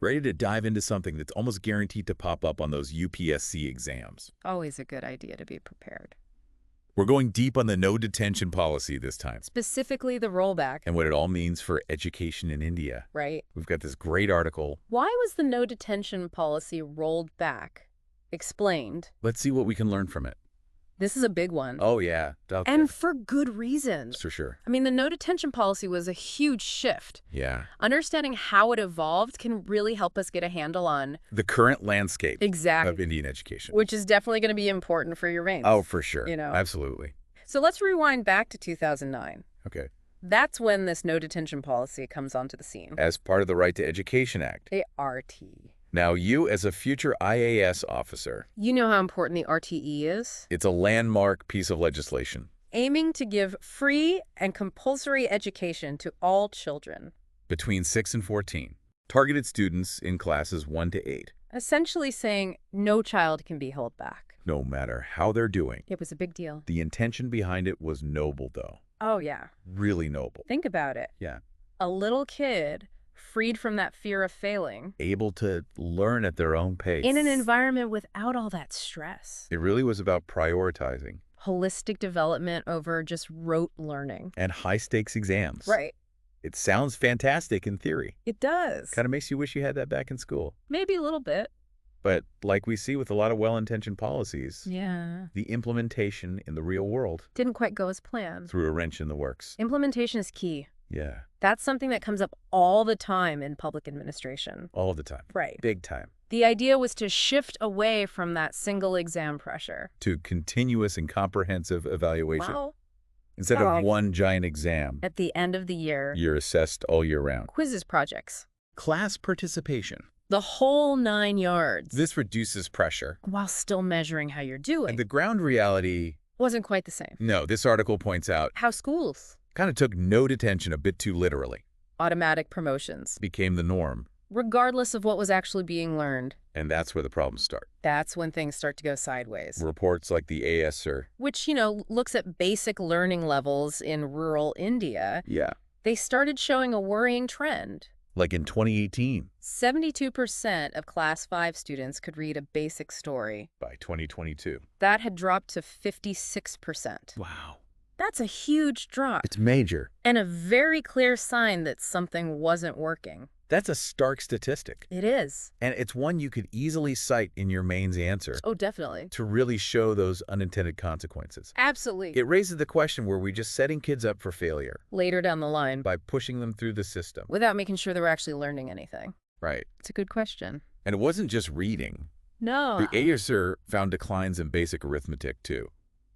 Ready to dive into something that's almost guaranteed to pop up on those UPSC exams. Always a good idea to be prepared. We're going deep on the no detention policy this time, Specifically the rollback, and what it all means for education in India. right? We've got this great article. Why was the no detention policy rolled back? Explained. Let's see what we can learn from it. This is a big one. Oh, yeah. Okay. And for good reasons. For sure. I mean, the no detention policy was a huge shift. Yeah. Understanding how it evolved can really help us get a handle on The current landscape exactly, of Indian education. which is definitely going to be important for your mains. Oh, for sure. You know. Absolutely. So let's rewind back to 2009. Okay. That's when this no detention policy comes onto the scene. As part of the Right to Education Act. The RT. Now, you as a future IAS officer, You know how important the RTE is? it's a landmark piece of legislation Aiming to give free and compulsory education to all children. between 6 and 14, targeted students in classes 1 to 8, Essentially saying no child can be held back. no matter how they're doing. It was a big deal. The intention behind it was noble, though. Oh, yeah. Really noble. Think about it. Yeah. A little kid freed from that fear of failing Able to learn at their own pace. in an environment without all that stress. It really was about prioritizing Holistic development over just rote learning. and high-stakes exams. Right. It sounds fantastic in theory. It does. Kind of makes you wish you had that back in school. Maybe a little bit. But like we see with a lot of well-intentioned policies, Yeah. the implementation in the real world Didn't quite go as planned. threw a wrench in the works. Implementation is key. Yeah, That's something that comes up all the time in public administration. all of the time. Right. Big time. The idea was to shift away from that single exam pressure. To continuous and comprehensive evaluation. Wow. Instead Oh. of one giant exam, At the end of the year, you're assessed all year round. quizzes projects. Class participation. The whole 9 yards. This reduces pressure. While still measuring how you're doing. And the ground reality, Wasn't quite the same. no, this article points out, How schools. kind of took no detention a bit too literally. Automatic promotions. Became the norm. Regardless of what was actually being learned. And that's where the problems start. That's when things start to go sideways. Reports like the ASR. Which, looks at basic learning levels in rural India. Yeah. They started showing a worrying trend. Like in 2018. 72% of Class 5 students could read a basic story. By 2022. That had dropped to 56%. Wow. That's a huge drop. It's major. And a very clear sign that something wasn't working. That's a stark statistic. It is. And it's one you could easily cite in your mains answer Oh, definitely. to really show those unintended consequences. Absolutely. It raises the question, were we just setting kids up for failure Later down the line, by pushing them through the system? without making sure they were actually learning anything. Right. It's a good question. And it wasn't just reading. No. The ASR found declines in basic arithmetic, too.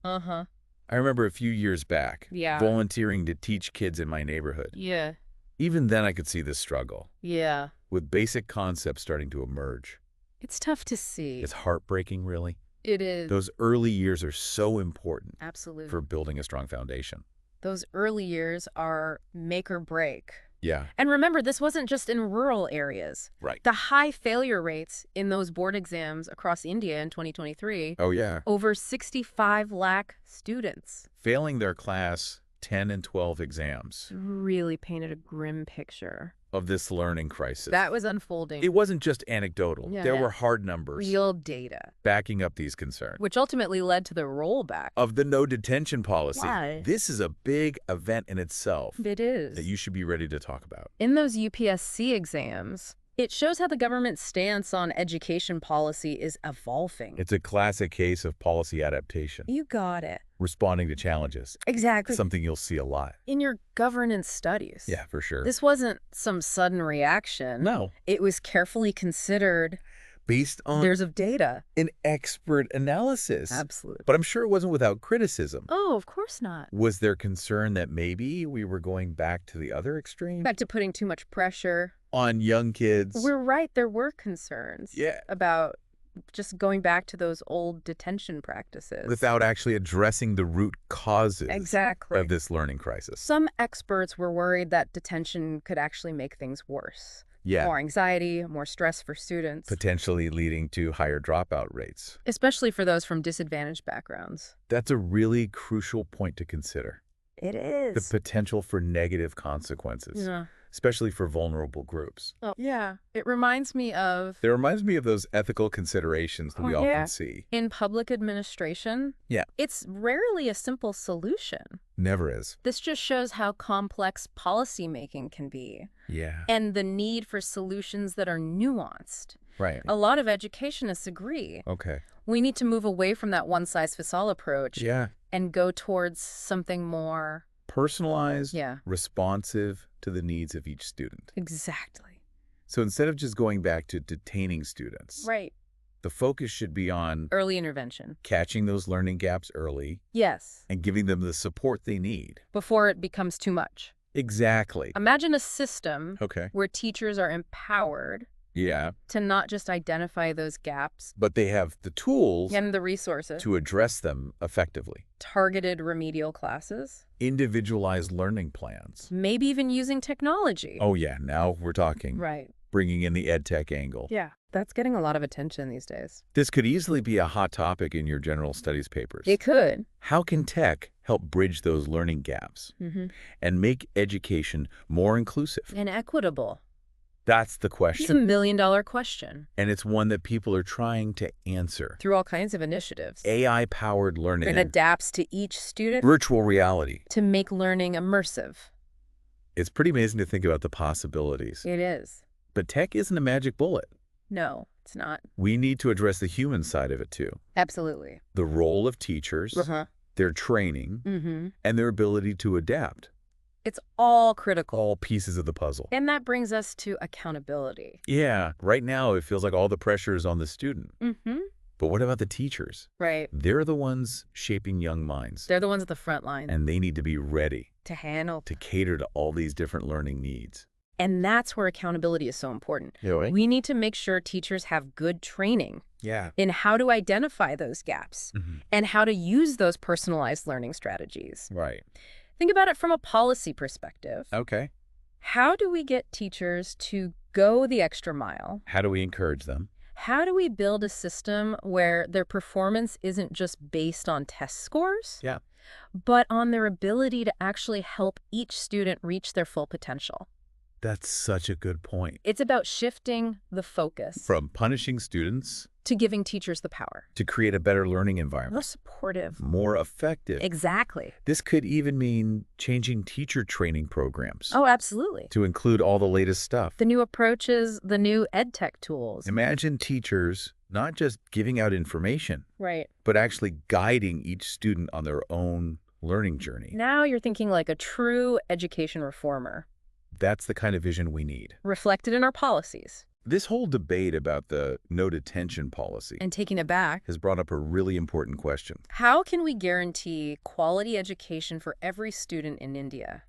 Uh-huh. I remember a few years back, Yeah. volunteering to teach kids in my neighborhood. Yeah. Even then, I could see this struggle, Yeah. with basic concepts starting to emerge. It's tough to see. It's heartbreaking, really. It is. Those early years are so important Absolutely. for building a strong foundation. Those early years are make or break. Yeah, And remember, this wasn't just in rural areas. right. The high failure rates in those board exams across India in 2023, Oh, yeah. over 65 lakh students, Failing their class 10 and 12 exams really painted a grim picture. of this learning crisis. That was unfolding. It wasn't just anecdotal. Yeah. There were hard numbers Real data, backing up these concerns. which ultimately led to the rollback. Of the no detention policy. Why? This is a big event in itself It is. that you should be ready to talk about. In those UPSC exams, it shows how the government's stance on education policy is evolving. It's a classic case of policy adaptation, You got it. responding to challenges. Exactly. Something you'll see a lot. In your governance studies. Yeah, for sure. This wasn't some sudden reaction. No, It was carefully considered. based on There's of data. an expert analysis. Absolutely. But I'm sure it wasn't without criticism. Oh, of course not. Was there concern that maybe we were going back to the other extreme? Back to putting too much pressure. On young kids? We're right. There were concerns. Yeah. About just going back to those old detention practices. Without actually addressing the root causes Exactly. of this learning crisis. Some experts were worried that detention could actually make things worse. Yeah. More anxiety, more stress for students. Potentially leading to higher dropout rates. Especially for those from disadvantaged backgrounds. That's a really crucial point to consider. It is. The potential for negative consequences. Yeah. especially for vulnerable groups. Oh, yeah. It reminds me of It reminds me of those ethical considerations that we often see. in public administration. Yeah. It's rarely a simple solution. Never is. This just shows how complex policymaking can be Yeah. and the need for solutions that are nuanced. Right. A lot of educationists agree. Okay. We need to move away from that one-size-fits-all approach Yeah. and go towards something more Personalized, Yeah. responsive to the needs of each student. Exactly. So instead of just going back to detaining students, Right. the focus should be on Early intervention. catching those learning gaps early Yes. and giving them the support they need. Before it becomes too much. Exactly. Imagine a system Okay. where teachers are empowered Yeah. to not just identify those gaps But they have the tools and the resources, to address them effectively. targeted remedial classes, Individualized learning plans. maybe even using technology. Oh yeah, now we're talking. Right. Bringing in the ed tech angle. Yeah. That's getting a lot of attention these days. This could easily be a hot topic in your general studies papers. It could. How can tech help bridge those learning gaps and make education more inclusive? And equitable. That's the It's a question. million-dollar question And it's one that people are trying to answer. through all kinds of initiatives. AI-powered learning. It adapts to each student Virtual reality. to make learning immersive. It's pretty amazing to think about the possibilities. It is. But tech isn't a magic bullet. No, it's not. We need to address the human side of it too. Absolutely. The role of teachers, their training, and their ability to adapt. It's all critical. All pieces of the puzzle. And that brings us to accountability. Yeah, right now it feels like all the pressure is on the student. But what about the teachers? Right. They're the ones shaping young minds. They're the ones at the front line And they need to be ready to handle. to cater to all these different learning needs. And that's where accountability is so important. Yeah, We need to make sure teachers have good training Yeah. in how to identify those gaps and how to use those personalized learning strategies. Right. Think about it from a policy perspective. Okay. How do we get teachers to go the extra mile? How do we encourage them? How do we build a system where their performance isn't just based on test scores, Yeah. but on their ability to actually help each student reach their full potential? That's such a good point. It's about shifting the focus From punishing students to giving teachers the power. to create a better learning More environment. supportive. More effective. Exactly. This could even mean changing teacher training programs Oh, absolutely. to include all the latest stuff. The new approaches, the new ed tech tools. Imagine teachers not just giving out information, Right. but actually guiding each student on their own learning journey. Now you're thinking like a true education reformer, That's the kind of vision we need. reflected in our policies. This whole debate about the no detention policy And taking it back, has brought up a really important question. how can we guarantee quality education for every student in India?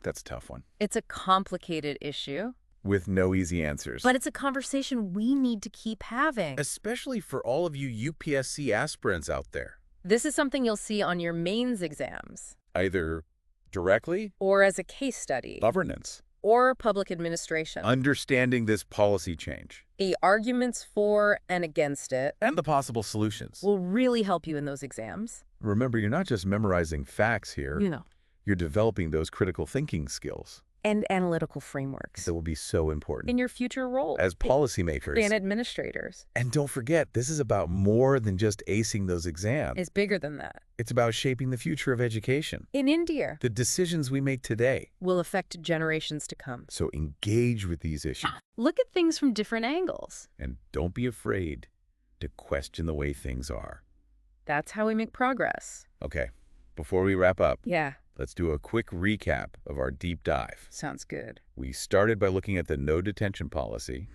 That's a tough one, It's a complicated issue, with no easy answers. but it's a conversation we need to keep having. Especially for all of you UPSC aspirants out there, This is something you'll see on your mains exams, either directly, or as a case study, governance, or public administration. understanding this policy change, The arguments for and against it and the possible solutions. will really help you in those exams. Remember, you're not just memorizing facts here. You know. You're developing those critical thinking skills And analytical frameworks that will be so important in your future role as policymakers. and administrators. And don't forget, this is about more than just acing those exams. It's bigger than that. It's about shaping the future of education. In India, The decisions we make today. will affect generations to come. So engage with these issues. Look at things from different angles. And don't be afraid to question the way things are. That's how we make progress. Okay, before we wrap up, Yeah, let's do a quick recap of our deep dive. sounds good. We started by looking at the no detention policy,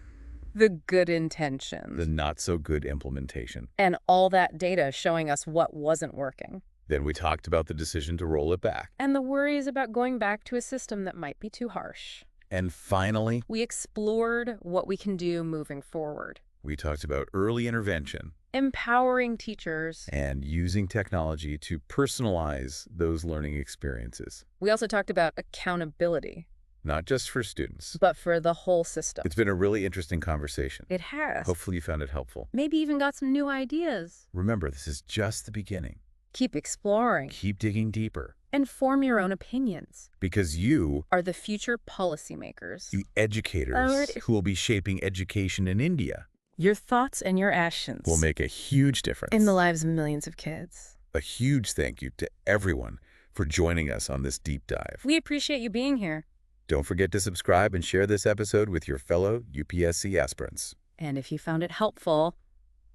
The good intentions. the not so good implementation. And all that data showing us what wasn't working. Then we talked about the decision to roll it back. And the worries about going back to a system that might be too harsh. And finally, We explored what we can do moving forward. we talked about early intervention Empowering teachers. and using technology to personalize those learning experiences, We also talked about accountability, not just for students. but for the whole system. It's been a really interesting conversation. It has. Hopefully you found it helpful. Maybe even got some new ideas. Remember, this is just the beginning. Keep exploring. Keep digging deeper. and form your own opinions. Because you Are the future policymakers. the educators who will be shaping education in India Your thoughts and your actions will make a huge difference. in the lives of millions of kids. A huge thank you to everyone for joining us on this deep dive. We appreciate you being here. Don't forget to subscribe and share this episode with your fellow UPSC aspirants. And if you found it helpful,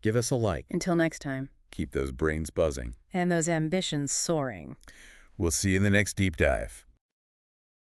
Give us a like. until next time, Keep those brains buzzing. and those ambitions soaring. We'll see you in the next deep dive.